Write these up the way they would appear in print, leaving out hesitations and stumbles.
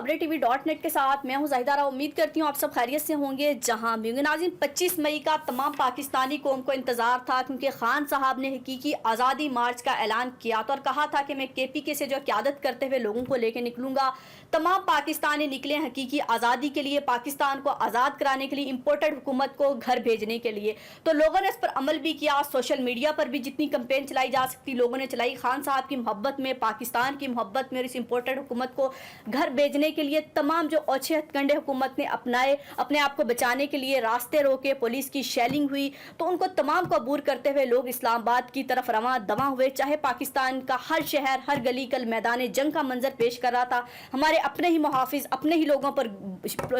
खबरें.tv.net के साथ मैं हूं ज़ाहिदा। उम्मीद करती हूं आप सब खैरियत से होंगे। जहां नाज़रीन 25 मई का तमाम पाकिस्तानी कौम को इंतज़ार था, क्योंकि खान साहब ने हकीकी आज़ादी मार्च का ऐलान किया था और कहा था कि मैं KPK से जो क़यादत करते हुए लोगों को लेकर निकलूंगा। तमाम पाकिस्तानी निकले हकीकी आज़ादी के लिए, पाकिस्तान को आज़ाद कराने के लिए, इम्पोर्टेड हुकूमत को घर भेजने के लिए। तो लोगों ने इस पर अमल भी किया। सोशल मीडिया पर भी जितनी कैंपेन चलाई जा सकती लोगों ने चलाई। खान साहब की मोहब्बत में, पाकिस्तान की मोहब्बत में और इस इम्पोर्टेड हुकूमत को घर भेजने के लिए तमाम जो ओछे हथकंडे हुकूमत ने अपनाए, अपने आप को बचाने के लिए रास्ते रोके, पुलिस की शेलिंग हुई, तो उनको तमाम को अबूर करते हुए लोग इस्लामाबाद की तरफ रवां दवा हुए। चाहे पाकिस्तान का हर शहर, हर गली कल मैदान जंग का मंजर पेश कर रहा था। हमारे अपने ही मुहाफिज अपने ही लोगों पर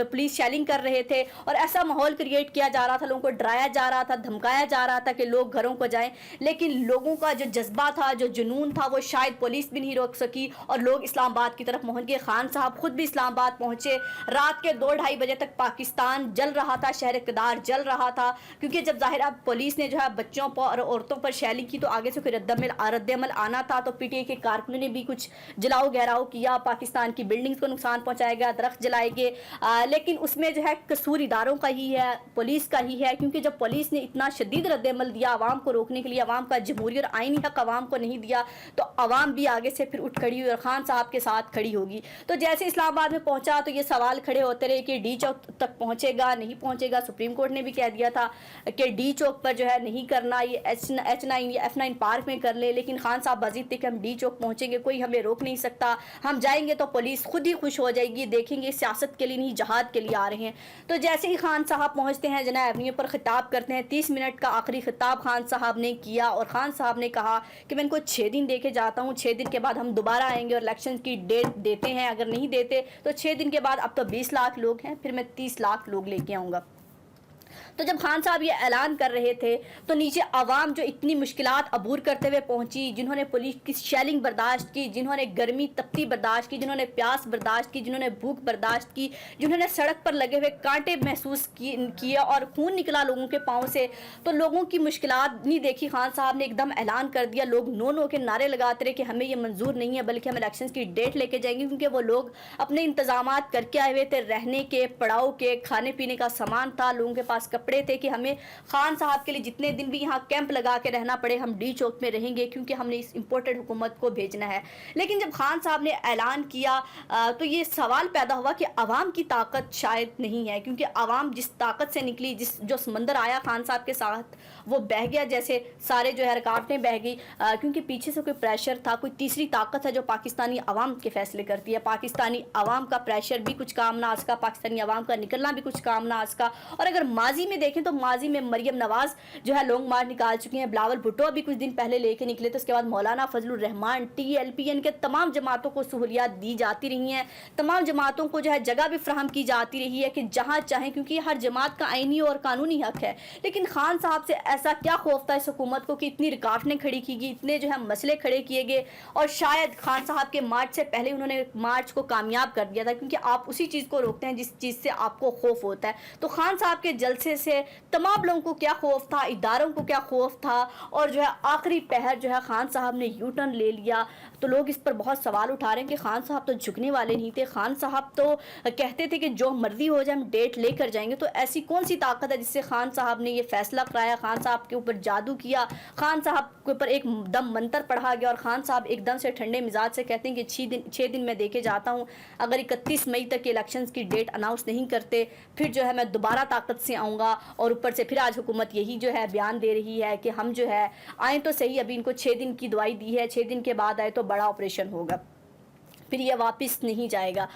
पुलिस शेलिंग कर रहे थे और ऐसा माहौल क्रिएट किया जा रहा था, लोगों को डराया जा रहा था, धमकाया जा रहा था कि लोग घरों को जाएं। लेकिन लोगों का जो जज्बा था, जो जुनून था, वो शायद पुलिस भी नहीं रोक सकी और लोग इस्लामाबाद की तरफ पहुंच गए। खान साहब खुद भी इस्लामाबाद पहुंचे। रात के 2-2:30 बजे तक पाकिस्तान जल रहा था, शहर इक़्तिदार जल रहा था, क्योंकि जब ज़ाहिर पुलिस ने जो है बच्चों पर और औरतों पर शेलिंग की तो आगे से कोई रद्दमल आना था। तो PTI के कारकुनों ने भी कुछ जलाओ गहराव किया, पाकिस्तान की बिल्डिंग्स को नुकसान पहुंचाया गया, दरख्त जलाए गए। लेकिन उसमें जो है कसूर इदारों का ही है, पुलिस का ही है, क्योंकि जब पुलिस ने इतना शदीद रद्दमल दिया आवाम को रोकने के लिए, आवाम का जमहूरी और आईनी हक आवाम को नहीं दिया, तो आवाम भी आगे से फिर उठ खड़ी हुई और खान साहब के साथ खड़ी होगी। तो जैसे इस्लामाबाद में पहुंचा तो ये सवाल खड़े होते रहे कि D चौक तक पहुंचेगा, नहीं पहुंचेगा। सुप्रीम कोर्ट ने भी कह दिया था कि D चौक पर जो है नहीं करना, ये H9 या F9 पार्क में कर ले। लेकिन खान साहब बाज़िद थे कि हम D चौक पहुंचेंगे, कोई हमें रोक नहीं सकता, हम जाएंगे तो पुलिस खुद ही खुश हो जाएगी, देखेंगे सियासत के लिए नहीं जहाद के लिए आ रहे हैं। तो जैसे ही खान साहब पहुंचते हैं, जना एवेन्यू पर खिताब करते हैं। 30 मिनट का आखिरी खिताब खान साहब ने किया और खान साहब ने कहा कि मैं इनको 6 दिन दे के जाता हूँ, 6 दिन के बाद हम दोबारा आएंगे और इलेक्शन की डेट देते हैं। अगर नहीं देते तो 6 दिन के बाद, अब तो 20 लाख लोग हैं, फिर मैं 30 लाख लोग लेके आऊँगा। तो जब खान साहब ये ऐलान कर रहे थे तो नीचे आवाम जो इतनी मुश्किलात अबूर करते हुए पहुंची, जिन्होंने पुलिस की शेलिंग बर्दाश्त की, जिन्होंने गर्मी तपती बर्दाश्त की, जिन्होंने प्यास बर्दाश्त की, जिन्होंने भूख बर्दाश्त की, जिन्होंने सड़क पर लगे हुए कांटे महसूस किए और खून निकला लोगों के पाँव से, तो लोगों की मुश्किलात नहीं देखी। खान साहब ने एकदम ऐलान कर दिया। लोग नो के नारे लगाते रहे कि हमें ये मंजूर नहीं है, बल्कि हम इलेक्शन की डेट लेके जाएंगे, क्योंकि वो लोग अपने इंतजामात करके आए हुए थे, रहने के, पड़ाव के, खाने पीने का सामान था, लोगों के पास कपड़े थे कि हमें खान साहब के लिए जितने दिन भी यहाँ कैंप लगा के रहना पड़े हम D चौक में रहेंगे, क्योंकि हमने इस इम्पोर्टेड हुकूमत को भेजना है। लेकिन जब खान साहब ने ऐलान किया तो ये सवाल पैदा हुआ कि आवाम की ताकत शायद नहीं है, क्योंकि आवाम जिस ताकत से निकली, जो समंदर आया खान साहब के साथ, वो बह गया, जैसे सारे जो है रुकावटें बह गई, क्योंकि पीछे से कोई प्रेशर था, कोई तीसरी ताकत है जो पाकिस्तानी आवाम के फैसले करती है। पाकिस्तानी आवाम का प्रेशर भी कुछ काम ना आज का, पाकिस्तानी आवाम का निकलना भी कुछ काम ना आज का। और अगर माजी में देखें तो माजी में मरियम नवाज जो है लॉन्ग मार्च निकाल चुकी हैं, बिलावल भुट्टो अभी कुछ दिन पहले लेके निकले, तो उसके बाद मौलाना फजलुर रहमान, TLPN के तमाम जमातों को सहूलियात दी जाती रही हैं, तमाम जमातों को जो है जगह भी फ्राहम की जाती रही है कि जहाँ चाहें, क्योंकि हर जमात का आईनी और कानूनी हक है। लेकिन खान साहब से ऐसा क्या खौफ था इस हुकूमत को कि इतनी रुकावटें खड़ी की गई, इतने जो है मसले खड़े किए गए, और शायद खान साहब के मार्च से पहले उन्होंने मार्च को कामयाब कर दिया था, क्योंकि आप उसी चीज़ को रोकते हैं जिस चीज़ से आपको खौफ होता है। तो खान साहब के जलसे से तमाम लोगों को क्या खौफ था, इदारों को क्या खौफ था, और जो है आखिरी पहर जो है खान साहब ने यू टर्न ले लिया। तो लोग इस पर बहुत सवाल उठा रहे हैं कि खान साहब तो झुकने वाले नहीं थे, खान साहब तो कहते थे कि जो मर्जी हो जाए हम डेट लेकर जाएंगे। तो ऐसी कौन सी ताकत है जिससे खान साहब ने ये फैसला कराया, खान साहब के ऊपर जादू किया, खान साहब के ऊपर एक दम मंत्र पढ़ा गया और खान साहब एकदम से ठंडे मिजाज से कहते हैं कि 6 दिन मैं देके जाता हूँ, अगर 31 मई तक इलेक्शंस की डेट अनाउंस नहीं करते फिर जो है मैं दोबारा ताकत से आऊँगा। और ऊपर से फिर आज हुकूमत यही जो है बयान दे रही है कि हम जो है आए तो सही, अभी इनको 6 दिन की दवाई दी है, 6 दिन के बाद आए तो बड़ा ऑपरेशन होगा, फिर ये वापस नहीं जाएगा।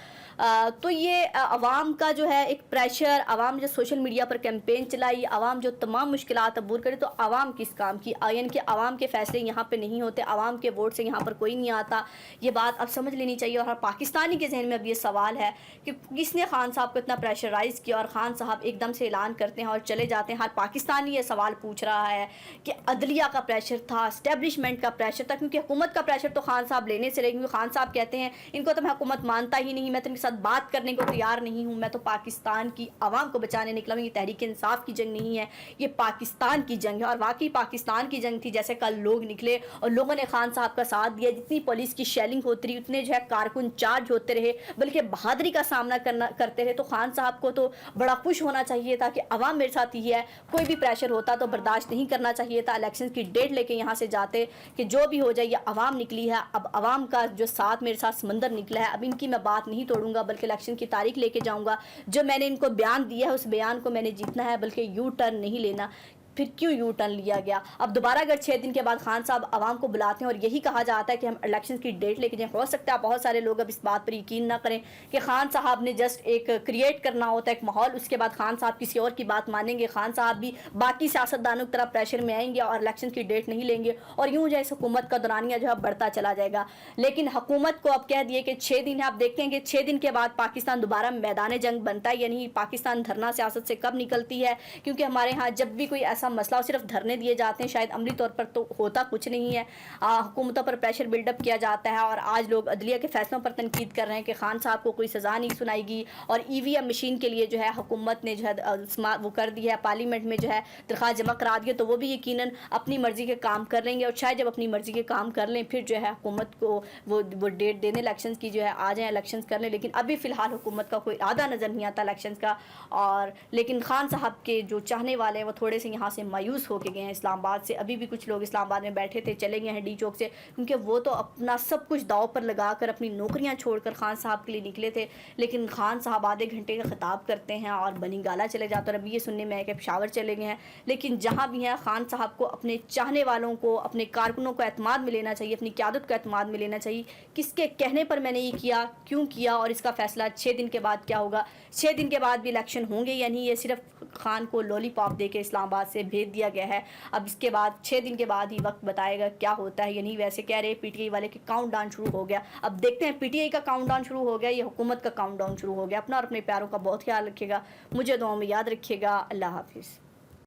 तो ये आवाम का जो है एक प्रेशर, आवाम जो सोशल मीडिया पर कैंपेन चलाई, आवाम जो तमाम मुश्किलात अबूर करे, तो आवाम किस काम की, यानी कि आवाम के फैसले यहाँ पे नहीं होते, आवाम के वोट से यहाँ पर कोई नहीं आता। ये बात अब समझ लेनी चाहिए। और हर पाकिस्तानी के जहन में अब ये सवाल है कि किसने खान साहब को इतना प्रेशराइज़ किया और खान साहब एकदम से ऐलान करते हैं और चले जाते हैं। हर पाकिस्तानी ये सवाल पूछ रहा है कि अदलिया का प्रेशर था, इस्टेब्लिशमेंट का प्रेशर था, क्योंकि हुकूमत का प्रेशर तो खान साहब लेने से रहे, क्योंकि खान साहब कहते हैं इनको तो मैं हुकूमत मानता ही नहीं, मैं तो इनके साथ बात करने को तैयार नहीं हूँ। मैं तो पाकिस्तान की आवाम को बचाने निकला हूँ। ये तहरीक इंसाफ की जंग नहीं है, ये पाकिस्तान की जंग है। और वाकई पाकिस्तान की जंग थी, जैसे कल लोग निकले और लोगों ने खान साहब का साथ दिया। जितनी पुलिस की शेलिंग होती रही, उतने जो है कारकुन चार्ज होते रहे, बल्कि बहादुरी का सामना करते रहे। तो खान साहब को तो बड़ा खुश होना चाहिए था कि अवाम मेरे साथ ही है। कोई भी प्रेशर होता तो बर्दाश्त नहीं करना चाहिए था। इलेक्शन की डेट लेके यहाँ से जाते कि जो भी हो जाए, ये अवाम निकली है, अब अवाम का जो साथ मेरे साथ समंदर निकला है, अब इनकी मैं बात नहीं तोड़ूंगा, बल्कि इलेक्शन की तारीख लेके जाऊंगा। जो मैंने इनको बयान दिया है, उस बयान को मैंने जीतना है, बल्कि यू टर्न नहीं लेना। फिर क्यों यू टर्न लिया गया? अब दोबारा अगर 6 दिन के बाद खान साहब आवाम को बुलाते हैं और यही कहा जाता है कि हम इलेक्शन की डेट लेके जाएं, हो सकता है बहुत सारे लोग अब इस बात पर यकीन ना करें कि खान साहब ने जस्ट एक क्रिएट करना होता है एक माहौल, उसके बाद खान साहब किसी और की बात मानेंगे, खान साहब भी बाकी सियासतदानों की तरह प्रेशर में आएंगे और इलेक्शन की डेट नहीं लेंगे, और यूँ जो है हुकूमत का दौरानिया जो है बढ़ता चला जाएगा। लेकिन हुकूमत को अब कह दिए कि 6 दिन है। आप देखते हैं कि 6 दिन के बाद पाकिस्तान दोबारा मैदान जंग बनता है या नहीं, पाकिस्तान धरना सियासत से कब निकलती है। क्योंकि हमारे यहाँ जब भी कोई ऐसा मसला हो, सिर्फ धरने दिए जाते हैं, शायद अमली तौर पर तो होता कुछ नहीं है। हुकूमतों पर प्रेशर बिल्डअप किया जाता है और आज लोग अदलिया के फैसलों पर तनकीद कर रहे हैं कि खान साहब को कोई सज़ा नहीं सुनाएगी। और ईवीएम मशीन के लिए जो है हुकूमत ने जो है वो कर दी है, पार्लियामेंट में जो है दरख्वास्त जमा करा दी है, तो वो भी यकीनन अपनी मर्जी के काम कर लेंगे। और शायद जब अपनी मर्जी के काम कर लें, फिर जो है हुकूमत को वो डेट देने इलेक्शन की जो है आ जाए, इलेक्शन कर लें। लेकिन अभी फ़िलहाल हुकूमत का कोई इरादा नज़र नहीं आता इलेक्शन का। और लेकिन खान साहब के जो चाहने वाले हैं वो थोड़े से यहाँ से मायूस होके गए हैं इस्लामाबाद से। अभी भी कुछ लोग इस्लामाबाद में बैठे थे, चले गए हैं डी चौक से, क्योंकि वो तो अपना सब कुछ दाव पर लगाकर अपनी नौकरियां छोड़कर खान साहब के लिए निकले थे। लेकिन खान साहब आधे घंटे का खिताब करते हैं और बनिंगाला चले जाते हैं। अभी ये सुनने में आया कि पेशावर चले गए हैं। लेकिन जहाँ भी हैं, खान साहब को अपने चाहने वालों को, अपने कारकुनों को एतमाद में लेना चाहिए, अपनी क़यादत को एतमाद में लेना चाहिए। किसके कहने पर मैंने ये किया, क्यों किया, और इसका फैसला 6 दिन के बाद क्या होगा। 6 दिन के बाद भी इलेक्शन होंगे या नहीं, ये सिर्फ खान को लॉलीपॉप दे के इस्लामाबाद से भेज दिया गया है। अब इसके बाद 6 दिन के बाद ही वक्त बताएगा क्या होता है या नहीं। वैसे कह रहे पीटीआई वाले कि काउंट डाउन शुरू हो गया। अब देखते हैं पीटीआई का काउंट डाउन शुरू हो गया, ये हुकूमत का काउंट डाउन शुरू हो गया। अपना और अपने प्यारों का बहुत ख्याल रखिएगा, मुझे दुआओं में याद रखिएगा। अल्लाह हाफिज़।